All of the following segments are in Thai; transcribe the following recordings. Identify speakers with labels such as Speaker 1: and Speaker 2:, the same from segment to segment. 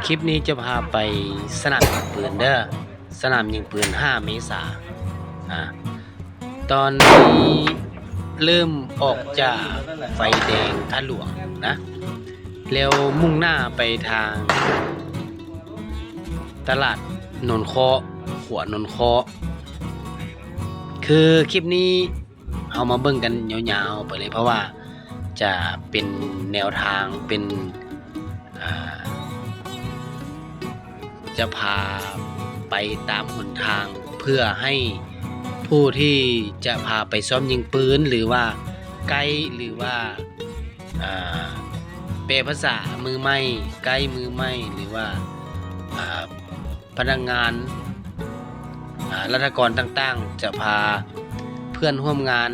Speaker 1: คลิปนี้จะพาไปสนามยิงปืนเด้อสนามยิงปืน5 เมษายนตอนนี้เริ่มออกจากไฟแดงท่าหลวงนะแล้วมุ่งหน้าไปทางตลาดนนเคาะหัวนนเคาะคือคลิปนี้เอามาเบิ่งกันยาวๆไปเลยเพราะว่าจะเป็นแนวทางเป็นจะพาไปตามหนทางเพื่อให้ผู้ที่จะพาไปซ้อมยิงปืนหรือว่าไกด์หรือว่าแปลภาษามือใหม่ไกด์มือใหม่หรือว่าพนักงานรัฐกรต่างๆจะพาเพื่อนร่วมงาน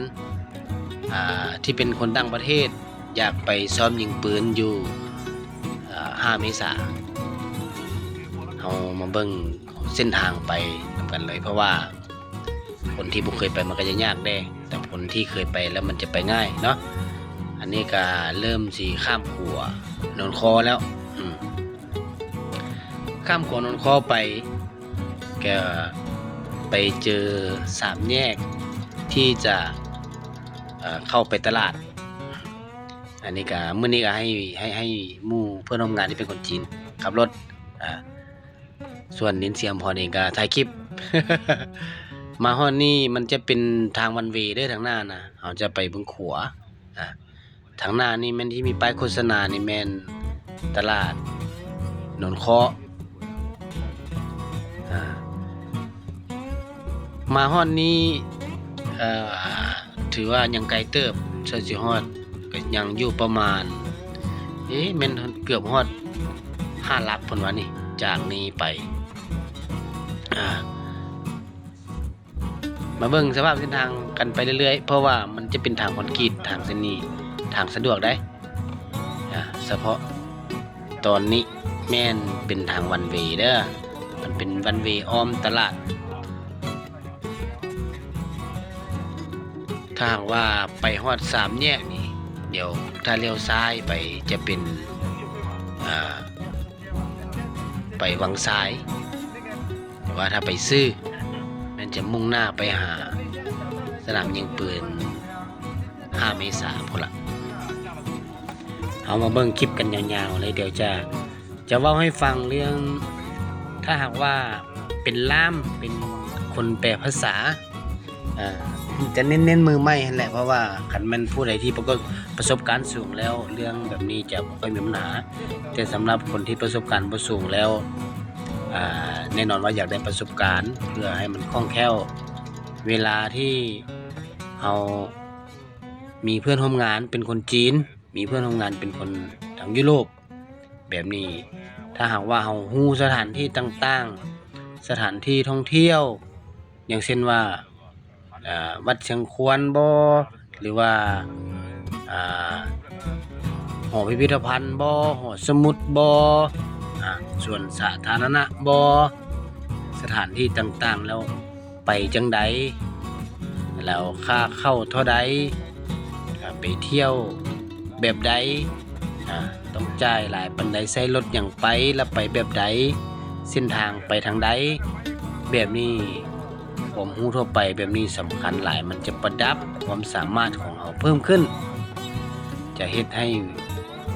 Speaker 1: ที่เป็นคนต่างประเทศอยากไปซ้อมยิงปืนอยู่5 เมษายนเอามาเบิ่งเส้นทางไปนำกันเลยเพราะว่าคนที่บ่เคยไปมันก็จะยากแน่แต่คนที่เคยไปแล้วมันจะไปง่ายเนาะอันนี้ก็เริ่มสิข้ามขัวนนคอแล้วข้ามขัวนนคอไปก็ไปเจอ3 แยกที่จะเข้าไปตลาดอันนี้ก็มื้อนี้ก็ให้หมู่เพื่อนร่วมงานที่เป็นคนจีนขับรถส่วนนินเสียมพอเองก็ถ่ายคลิป มาฮอดนี่มันจะเป็นทางวันเวย์เด้อทางหน้านะเราจะไปเบิ่งขวาทางหน้านี่แม่นที่มีป้ายโฆษณานี่แม่นตลาดนนเคาะมาฮอดนี้ถือว่ายังไกลเติบสิฮอดก็ยังอยู่ประมาณแม่นเกือบฮอด5 ลักพุ่นว่านี่จากนี้ไปมาเบิ่งสภาพเส้นทางกันไปเรื่อยๆเพราะว่ามันจะเป็นทางคอนกรีตทางเส้นนี้ทางสะดวกได้เฉพาะตอนนี้แม่นเป็นทางวันเวย์เด้อมันเป็นวันเวย์อ้อมตลาดถ้าหากว่าไปฮอด3 แยกนี่เดี๋ยวถ้าเลี้ยวซ้ายไปจะเป็นไปวังซ้ายแต่ว่าถ้าไปซื้อมันจะมุ่งหน้าไปหาสนามยิงปืน5 เมษายนพุ่นละเอามาเบิ่งคลิปกันยาวๆเลยเดี๋ยวจะเว้าให้ฟังเรื่องถ้าหากว่าเป็นล่ามเป็นคนแปลภาษาจะเน้นมือใหม่นั่นแหละเพราะว่าคันมันผู้ใดที่ประสบการณ์สูงแล้วเรื่องแบบนี้จะบ่ค่อยมีปัญหาแต่สำหรับคนที่ประสบการณ์บ่สูงแล้วแน่นอนว่าอยากได้ประสบการณ์เพื่อให้มันคล่องแคล่วเวลาที่เรามีเพื่อนร่วมงานเป็นคนจีนมีเพื่อนร่วมงานเป็นคนทางยุโรปแบบนี้ถ้าหากว่าเราฮู้สถานที่ต่างๆสถานที่ท่องเที่ยวอย่างเช่นว่าวัดเชียงควรบ่หรือว่าหอพิพิธภัณฑ์บ่หอสมุดบ่ส่วนสาธารณะบ่สถานที่ต่างๆแล้วไปจังใดแล้วค่าเข้าเท่าใดไปเที่ยวแบบใดต้องจ่ายหลายปานใดใช้รถหยังไปแล้วไปแบบใดเส้นทางไปทางใดแบบนี้ความรู้ทั่วไปแบบนี้สำคัญหลายมันจะประดับความสามารถของเราเพิ่มขึ้นจะเฮ็ดให้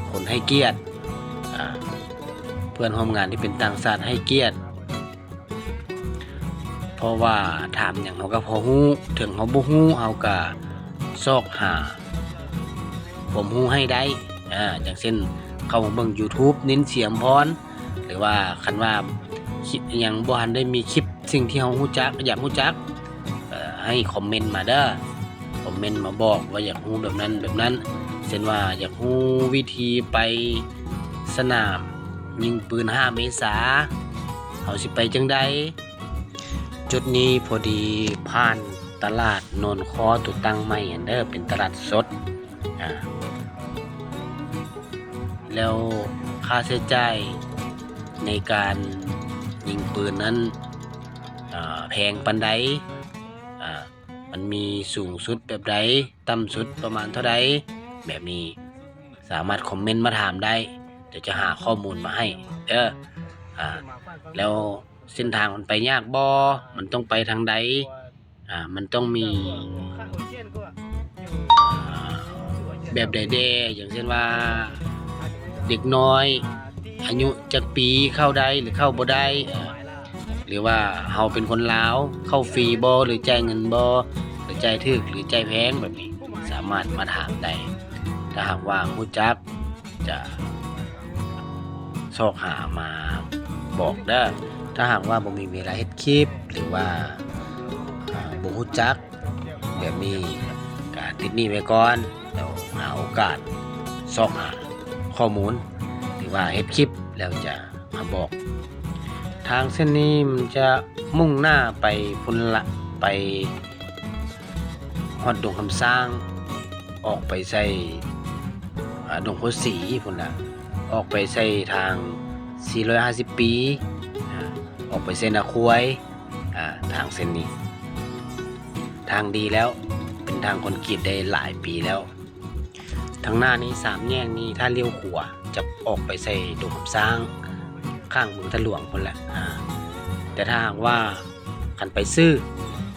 Speaker 1: คนให้เกียรติเพื่อนร่วมงานที่เป็นต่างชาติให้เกียรติเพราะว่าถามหยังเขาก็พอฮู้ถึงเขาบ่ฮู้เขาก็ซอกหาผมฮู้ให้ได้อย่างเช่นเข้ามาเบิ่ง YouTube นินเสียมพรหรือว่าคันว่าคิดยังบ่ทันได้มีคลิปสิ่งที่เราฮู้จักอยากฮู้จักให้คอมเมนต์มาเด้อคอมเมนต์มาบอกว่าอยากฮู้แบบนั้นแบบนั้นเช่นว่าอยากฮู้วิธีไปสนามยิงปืน5 เมษายนเขาสิไปจังใดจุดนี้พอดีผ่านตลาดโนนคอตุตั้งใหม่เด้อเป็นตลาดสดแล้วค่าใช้จ่ายในการยิงปืนนั้นแพงปานใดมันมีสูงสุดแบบใดต่ำสุดประมาณเท่าใดแบบนี้สามารถคอมเมนต์มาถามได้ ดี๋ยวจะหาข้อมูลมาให้เด้อแล้วเส้นทางมันไปยากบ่มันต้องไปทางใดมันต้องมีแบบใดๆอย่างเช่นว่าเด็กน้อยอายุจักปีเข้าได้หรือเข้าบ่ได้หรือว่าเฮาเป็นคนลาวเข้าฟรีบ่หรือจ่ายเงินบ่หรือจ่ายถูกหรือจ่ายแพงแบบนี้สามารถมาถามได้ถ้าหากว่ารู้จักจะซอกหามาบอกเด้อถ้าหากว่าบ่มีเวลาเฮ็ดคลิปหรือว่าบ่รู้จักแบบนี้ก็ติดหนี้ไว้ก่อนแล้วหาโอกาสซอกหาข้อมูลหรือว่าเฮ็ดคลิปแล้วจะมาบอกทางเส้นนี้มันจะมุ่งหน้าไปพุ่นละไปฮอดดงคำสร้างออกไปใส่ดงโพสีพุ่นละออกไปใส่ทาง450ปีออกไปเส้นนาควยทางเส้นนี้ทางดีแล้วเป็นทางคอนกรีตได้หลายปีแล้วทางหน้านี้3แยกนี้ถ้าเลี้ยวขวาจะออกไปใส่ดงคำสร้างข้างเมืองทะหลวงพุ่นละแต่ถ้าหากว่าคันไปซื้อ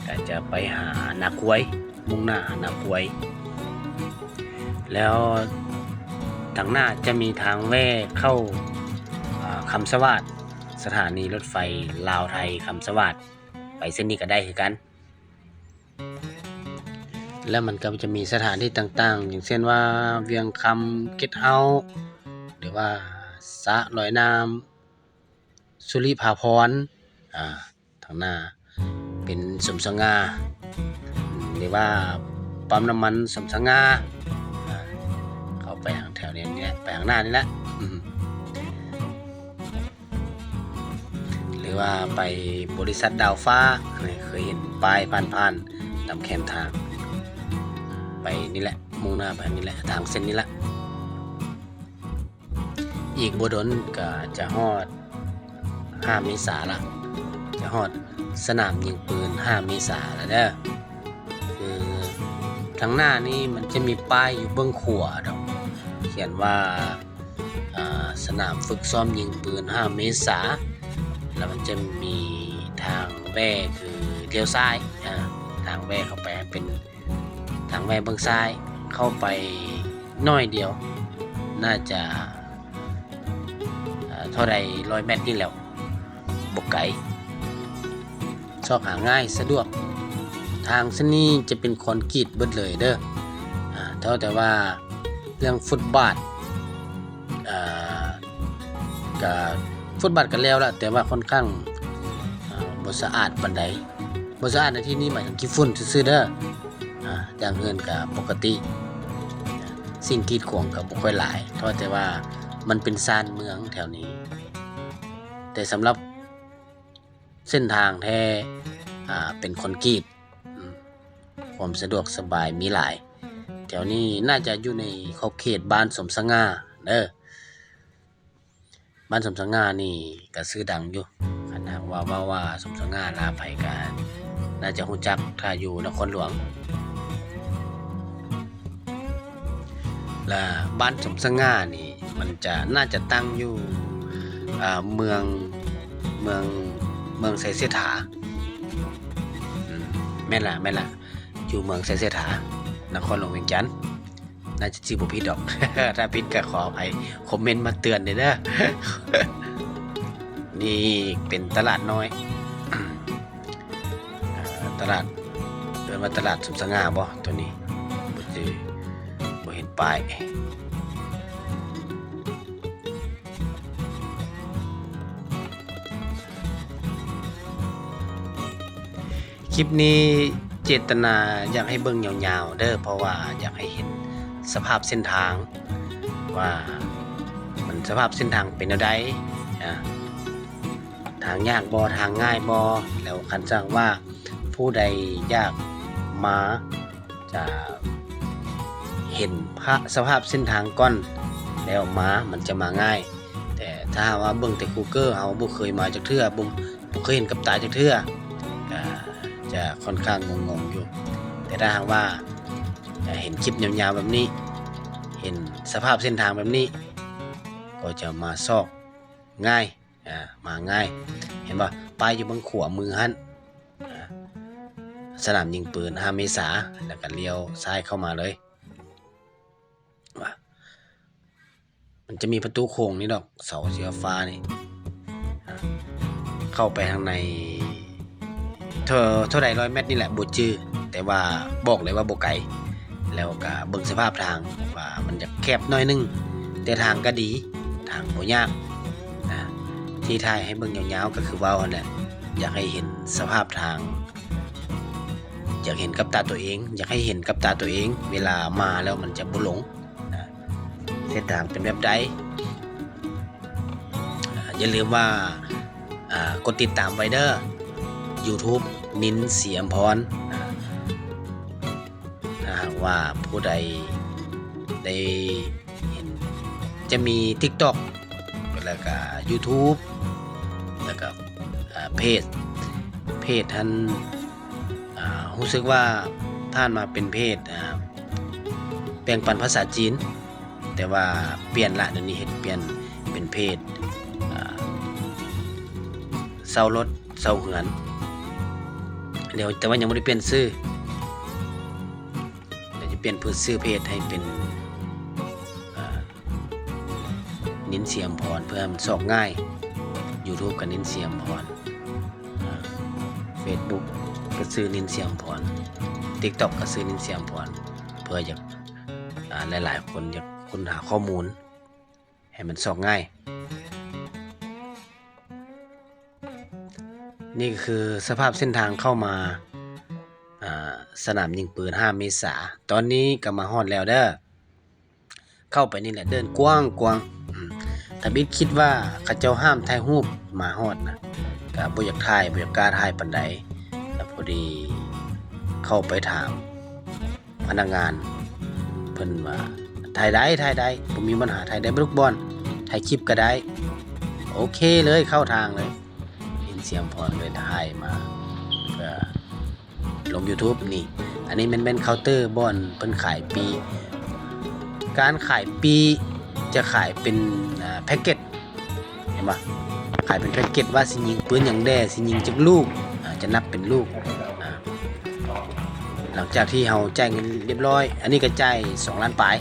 Speaker 1: ก็จะไปหานาควยมุ่งหน้านาควยแล้วทางหน้าจะมีทางแว่เข้าคำสวัสดิ์สถานีรถไฟลาวไทยคำสวัสดิ์ไปเส้นนี้ก็ได้คือกันแล้วมันก็จะมีสถานที่ต่างๆอย่างเช่นว่าเวียงคำเก็ตเฮาส์หรือว่าสระลอยน้ำสุริภาพรทางหน้าเป็นสมสง่าหรือว่าปั๊มน้ำมันสมสง่าเข้าไปทางแถวนี้ไปทางหน้านี่แหละหรือว่าไปบริษัทดาวฟ้าเคยเห็นป้ายผ่านตามแคมทางไปนี่แหละมุ่งหน้าไปนี่แหละทางเส้นนี้ละอีกบ่ดนก็จะฮอด5 เมษายนละจะฮอดสนามยิงปืน5 เมษายนแล้วเด้อคือทางหน้านี่มันจะมีป้ายอยู่เบื้องขวาดอกเขียนว่าสนามฝึกซ้อมยิงปืน5 เมษายนแล้วมันจะมีทางแว่คือเลี้ยวซ้ายทางแว่เข้าไปเป็นทางแว่เบื้องซ้ายเข้าไปน้อยเดียวน่าจะเท่าใด100 เมตรนี่แหละบ่ไกลซอกหาง่ายสะดวกทางเส้นนี้จะเป็นคอนกรีตเบิดเลยเด้อเท่าแต่ว่าเรื่องฟุตบาทกับฟุตบาทกันแล้วล่ะแต่ว่าค่อนข้างบ่สะอาดปานใดบ่สะอาดในที่นี้หมายถึงขี้ฝุ่นซื่อๆเด้ออย่างอื่นก็ปกติสิ่งกีดขวางก็บ่ค่อยหลายเท่าแต่ว่ามันเป็นซานเมืองแถวนี้แต่สำหรับเส้นทางแท้เป็นคอนกรีตความสะดวกสบายมีหลายแถวนี้น่าจะอยู่ในขอบเขตบ้านสมสง่าเด้อบ้านสมสง่านี่ก็ชื่อดังอยู่ขนาดว่าสมสง่าลาไผกันน่าจะรู้จักถ้าอยู่นครหลวงและบ้านสมสง่านี่มันจะน่าจะตั้งอยู่เมืองไสเสถาแม่นล่ะอยู่เมืองไสเสถานครหลวงเวียงจันทน์น่าจะชื่อบ่ผิดดอก ถ้าผิดก็ขออภัยคอมเมนต์มาเตือนเด้อ นี่เป็นตลาดน้อย ตลาดเรียกว่าตลาดสมสง่าบ่ตัวนี้บ่เห็นป้ายคลิปนี้เจตนาอยากให้เบิ่งยาวๆเด้อเพราะว่าอยากให้เห็นสภาพเส้นทางว่ามันสภาพเส้นทางเป็นจังไดทางยากบ่ทางง่ายบ่แล้วคันจังว่าผู้ใดอยากมาจะเห็นสภาพเส้นทางก่อนแล้วมามันจะมาง่ายแต่ถ้าว่าเบิ่งแต่ Google เฮาบ่เคยมาจักเทื่อบ่เคยเห็นกับตาจักเทื่อจะค่อนข้างงงๆอยู่แต่ถ้าหากว่าเห็นคลิปยาวๆแบบนี้เห็นสภาพเส้นทางแบบนี้ ก็จะมาซอกง่ายมาง่ายเห็นป่ะป้ายอยู่บนขวามือหั่นสนามยิงปืน5 เมษายนแล้วก็เลี้ยวซ้ายเข้ามาเลยว่ามันจะมีประตูโค้งนี่ดอกเสาสีฟ้านี่เข้าไปทางในเท่าใด100 เมตรนี่แหละบ่จื้อแต่ว่าบอกเลยว่าบ่ไกลแล้วก็เบิ่งสภาพทางว่ามันจะแคบหน่อยนึงแต่ทางก็ดีทางบ่ยากที่ถ่ายให้เบิ่งยาวๆก็คือว่านั่นแหละอยากให้เห็นสภาพทางอยากเห็นกับตาตัวเองอยากให้เห็นกับตาตัวเองเวลามาแล้วมันจะบ่หลงเส้นทางเป็นแบบใดอย่าลืมว่ากดติดตามไว้เด้อ YouTube นิ้นเสียมพรถ้าหากว่าผู้ใดได้เห็นจะมี TikTok แล้วก็ YouTube แล้วก็เพจท่านรู้สึกว่าท่านมาเป็นเพจแบ่งปันภาษาจีนแต่ว่าเปลี่ยนละเดี๋ยวนี้เห็นเปลี่ยนเป็นเพจเซารถเซาเหือนเดี๋ยวแต่ว่ายังไม่ได้เปลี่ยนชื่อเดี๋ยวจะเปลี่ยนชื่อเพจให้เป็นนิ้นเสียมพรเพื่อมันสอกง่าย YouTube กับนิ้นเสียมพรFacebook ก็ซื้อนิ้นเสียมพร TikTok ก็ซื้อนิ้นเสียมพรเพื่ออยากหลายๆคนอยากค้นหาข้อมูลให้มันสอกง่ายนี่คือสภาพเส้นทางเข้ามาสนามยิงปืน5 เมษายนตอนนี้ก็มาฮอดแล้วเด้อเข้าไปนี่แหละเดินกว้างถ้าบิดคิดว่าเขาเจ้าห้ามถ่ายรูปมาฮอดนะก็บ่อยากถ่ายบ่อยากกล้าถ่ายปานใดแต่พอดีเข้าไปถามพนักงานเพิ่นว่าถ่ายได้บ่มีปัญหาถ่ายได้ทุกบอนถ่ายคลิปก็ได้โอเคเลยเข้าทางเลยเสียมพรเลยถ่ายมาเพื่อลง YouTube นี่อันนี้มันเป็นเคาน์เตอร์บอนเพิ่นขายปีการขายปีจะขายเป็นแพ็คเกจเห็นป่ะขายเป็นแพ็คเกจว่าสิยิงปืนอย่างแด่สิยิงจักลูกจะนับเป็นลูกหลังจากที่เฮาจ่ายเงินเรียบร้อยอันนี้ก็จ่าย2 ล้านปลาย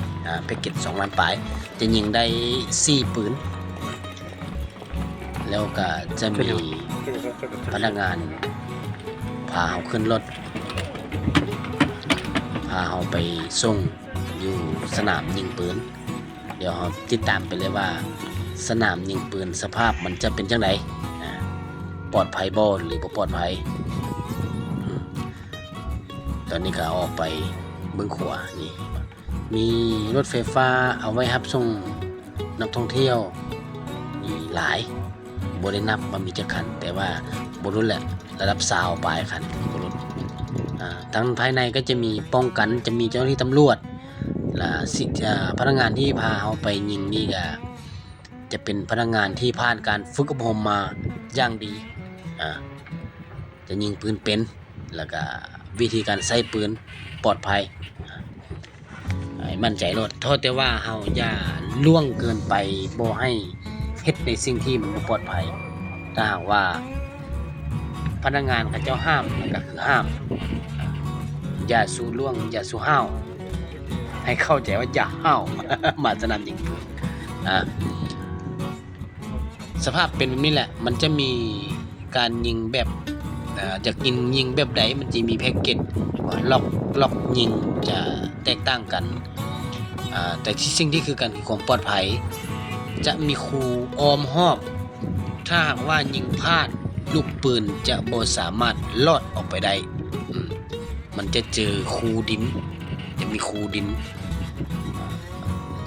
Speaker 1: แพ็คเกจ2 ล้านปลายจะยิงได้4 ปืนแล้วก็จะมีพนักงานพาเฮาขึ้นรถพาเฮาไปส่งอยู่สนามยิงปืนเดี๋ยวเราติดตามไปเลยว่าสนามยิงปืนสภาพมันจะเป็นจังไดปลอดภัยบ่หรือบ่ปลอดภัยตอนนี้ก็ออกไปเบื้องขวานี่มีรถไฟฟ้าเอาไว้รับส่งนักท่องเที่ยวมีหลายบ่ได้นับว่ามีจักคันแต่ว่าบ่รู้แหละระดับ20ปลายคันบ่รู้ทั้งภายในก็จะมีป้องกันจะมีเจ้าหน้าที่ตำรวจและพนักงานที่พาเฮาไปยิงนี่ก็จะเป็นพนักงานที่ผ่านการฝึกอบรมมาอย่างดีจะยิงปืนเป็นแล้วก็วิธีการใช้ปืนปลอดภัยให้มั่นใจรถโทษแต่ว่าเฮาอย่าล่วงเกินไปบ่ให้เฮ็ดในสิ่งที่มันบ่ปลอดภัยถ้าหากว่าพนักงานเขาเจ้าห้ามก็คือห้ามอย่าสู้ล่วงอย่าสู้ห้าวให้เข้าใจว่าอย่าห้าว มาสนามยิงปืนสภาพเป็นแบบนี้แหละมันจะมีการยิงแบบจากยิงแบบใดมันจะมีแพ็กเกจล็อกยิงจะแตกต่างกันแต่สิ่งที่คือการความปลอดภัยจะมีคูอ้อมรอบถ้าหากว่ายิงพลาดลูกปืนจะบ่สามารถลอดออกไปได้มันจะเจอคูดินจะมีคูดิน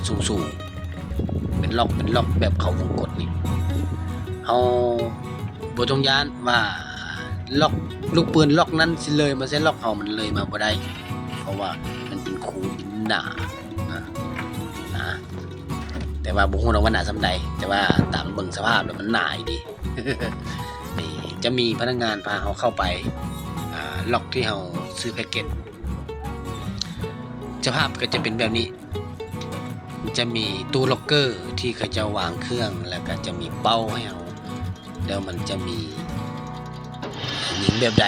Speaker 1: สูงเป็นล็อกแบบเขาวงกตนี่เอาบ่ต้องย้านว่าล็อกลูกปืนล็อกนั้นสิเลยมาเส้นล็อกเฮามันเลยมาบ่ได้เพราะว่ามันเป็นคูดินหนาแต่ว่าบ่ฮู้ว่าหนาส่ำใดแต่ว่าตามเบิ่งสภาพแล้วมันหนาดี นี่จะมีพนักงานพาเฮาเข้าไปล็อกที่เฮาซื้อแพ็คเกจสภาพก็จะเป็นแบบนี้ จะมีตู้ล็อกเกอร์ที่เขาจะวางเครื่องแล้วก็จะมีเป้าให้เอาแล้วมันจะมียิงแบบใด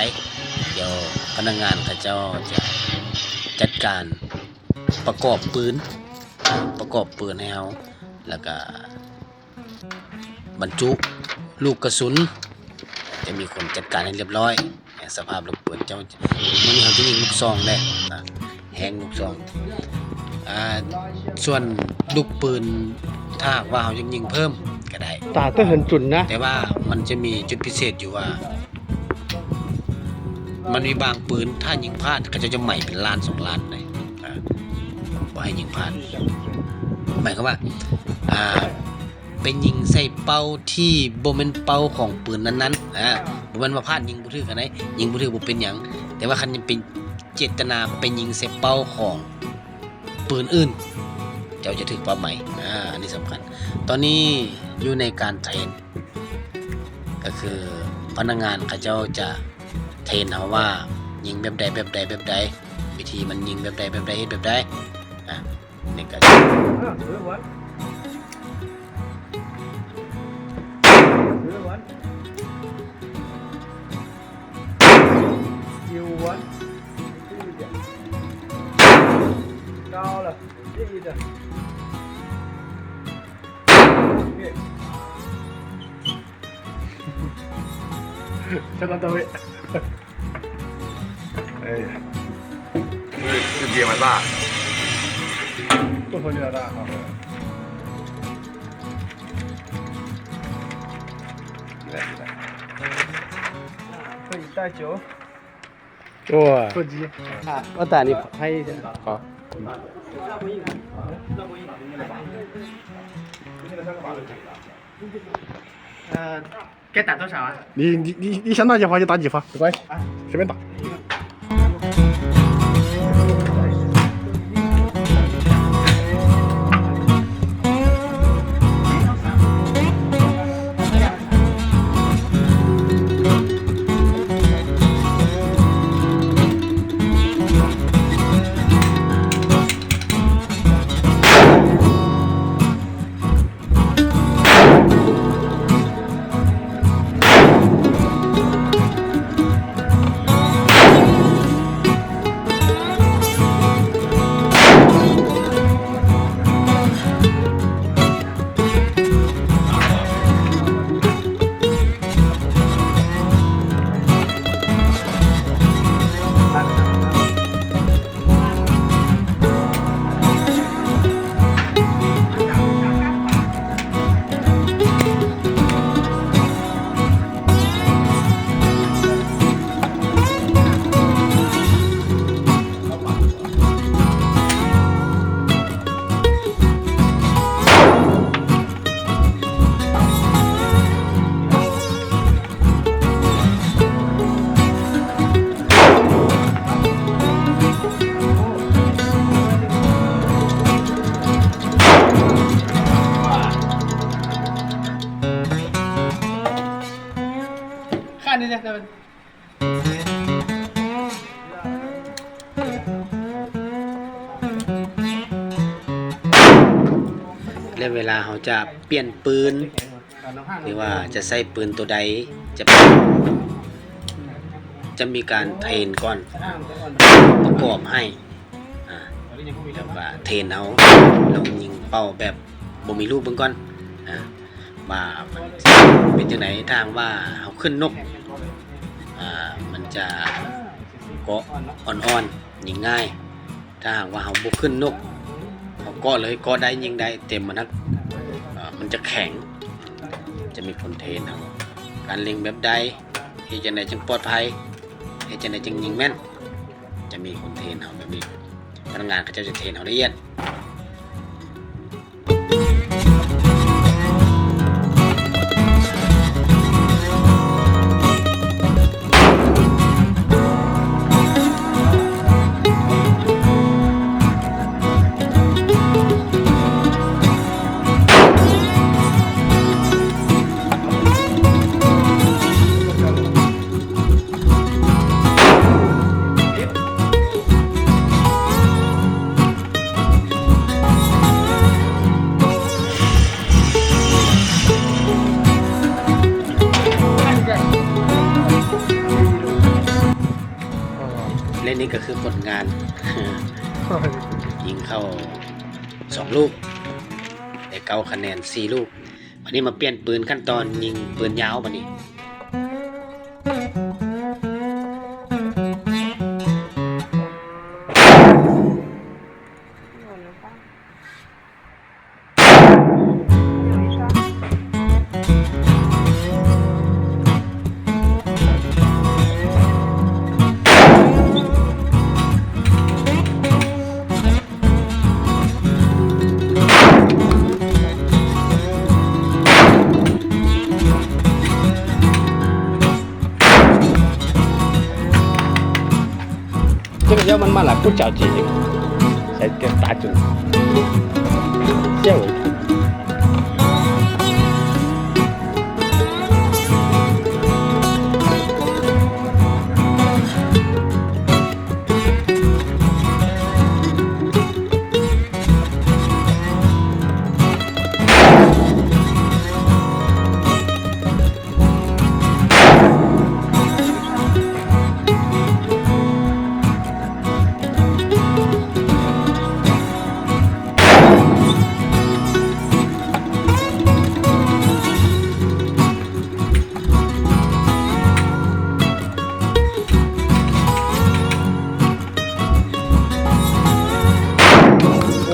Speaker 1: เดี๋ยวพนักงานเขาเจ้าจะจัดการประกอบปืนให้เอาแล้วก็บรรจุลูกกระสุนจะมีคนจัดการให้เรียบร้อยสภาพลูกปืนเจ้ามันเขาจะยิงลูกซองได้แฮงลูกซองส่วนลูกปืนถ้าว่าเขายิงเพิ่มก็ได้
Speaker 2: 打得很准นะ
Speaker 1: แต่ว่ามันจะมีจุดพิเศษอยู่ว่ามันมีบางปืนถ้ายิงพลาดก็จะใหม่เป็นล้าน2 ล้านเลยว่าให้ยิงพลาดหมายความว่าเป็นยิงใส่เป้าที่บ่เป็นเป้าของปืนนั้นๆบ่แม่นว่าพลาดยิงบ่ถูกกันได้ยิงบ่ถูกบ่เป็นหยังแต่ว่าคันยังเป็นเจตนาไปยิงใส่เป้าของปืนอื่นเจ้าจะถูกปรับใหม่อันนี้สำคัญตอนนี้อยู่ในการเทรนก็คือพนักงานเขาเจ้าจะเทรนเฮาว่ายิงแบบใดวิธีมันยิงแบบใดเฮ็ดแบบใดนี่ก็
Speaker 2: 高了，这一的。相当到位。哎呀，是别蛮大，不说有点大哈。可以带酒。哇！手机我带你拍一下。好。该打多少啊？你想打几发就打几发，没关系，随便打。看着呢，咱们。
Speaker 1: และเวลาเขาจะเปลี่ยนปืนหรือว่าจะใส่ปืนตัวใดจะมีการเทรนก่อนประกอบให้แล้วก็เทรนเอาลองยิงเป้าแบบบ่มีรูปเบิ่งก่อนว่ามันเป็นจังได๋ทางว่าเฮาขึ้นนกมันจะเกาะอ่อนๆยิงง่ายถ้าหากว่าเฮาบ่ขึ้นนกเฮาเกาะเลยเกาะได้ยิงได้เต็มมันมันจะแข็งจะมีคนเทรนเฮาการเล็งแบบใดเฮ็ดจังได๋จึงปลอดภัยเฮ็ดจังได๋จึงยิงแม่นจะมีคนเทรนเฮาแบบนี้พนักงานเขาจะเทรนเฮาละเอียด และนี่ก็คือผลงาน ยิงเข้า2 ลูกได้9 คะแนน4 ลูกวันนี้มาเปลี่ยนปืนขั้นตอนยิงปืนยาวบัดนี้
Speaker 2: 这个要慢慢来，不着急，才给打准。线尾盘。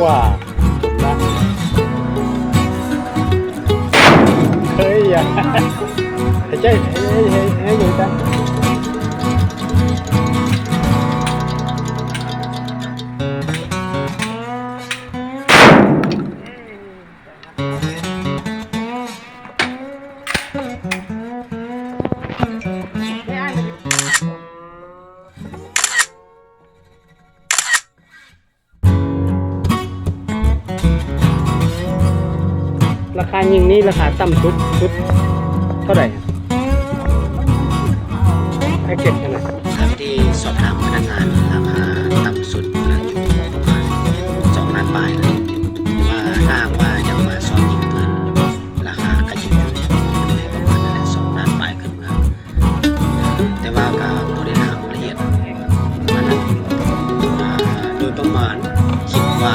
Speaker 2: 哇，那可以呀、啊，这还有的。ราคายิงนี่ราคาต่ำสุดเท่าไหร่แพ็กเกจกันนะ
Speaker 1: ทางที่สอบถามพนักงานราคาต่ำสุดอยู่ประมาณ2 ล้านบาทเลยว่าถ้าหากว่าอยากมาซ้อมยิงปืนราคาก็อยู่ในประมาณนั้นแหละ2 ล้านบาทขึ้นมาแต่ว่าก็บ่ได้ถามละเอียดอันนั้นโดยประมาณคิดว่า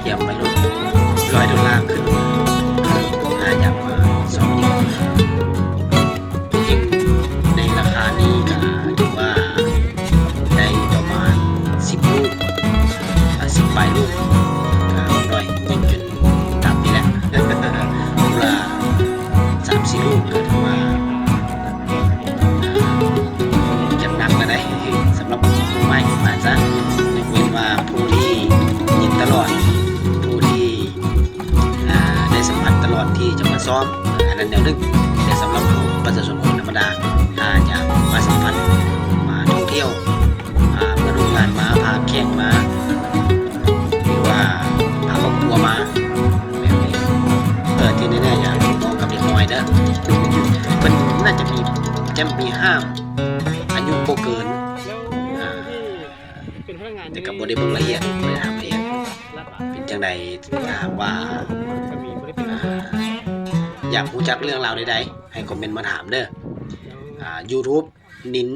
Speaker 1: เกี่ยวไป$100ขึ้นมาถ้าอยากมาซ้อมยิงปืนจริงในราคานี้ก็ถือว่าได้ประมาณ10 ลูก10 ปลายลูกก็ร้อยยิงจนตามนี้แหละลูกละ3-4 ลูกก็ถือว่าจัดหนักแล้วได้สำหรับมือใหม่มาซะยกเว้นว่าผู้ที่ยิงตลอดผู้ที่ได้สัมผัสตลอดที่จะมาซ้อมอันนั้นแนวนึงแต่สำหรับประชาชนคนธรรมดาถ้าจะมาสัมผัสมาท่องเที่ยวเพื่อร่วมงานมาพาแขกมาหรือว่าพาครอบครัวมาแบบนี้ที่แน่ๆอย่าเหมาะกับเด็กน้อยเด้อมันน่าจะมีห้ามอายุบ่เกิน
Speaker 2: แล้วที่เป็นพนักงาน
Speaker 1: แต่กับบริบทละเอียดไม่ได้ทำละเอียดเป็นจังใดถ้าหากว่า
Speaker 2: ก็มีบริษัท
Speaker 1: อยากรู้จักเรื่องราวใดๆให้คอมเมนต์มาถามเด้อYouTube นิ้น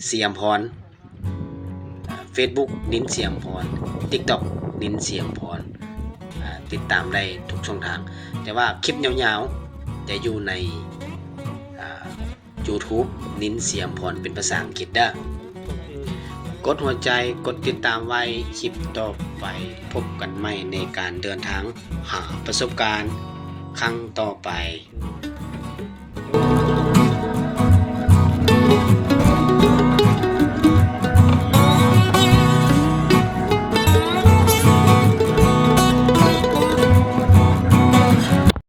Speaker 1: เสียมพรFacebook นิ้นเสียมพร TikTok นิ้นเสียมพรติดตามได้ทุกช่องทางแต่ว่าคลิปยาวๆจะอยู่ในYouTube นิ้นเสียมพรเป็นภาษาอังกฤษเด้อกดหัวใจกดติดตามไว้คลิปต่อไปพบกันใหม่ในการเดินทางหาประสบการณ์ครั้งต่อไป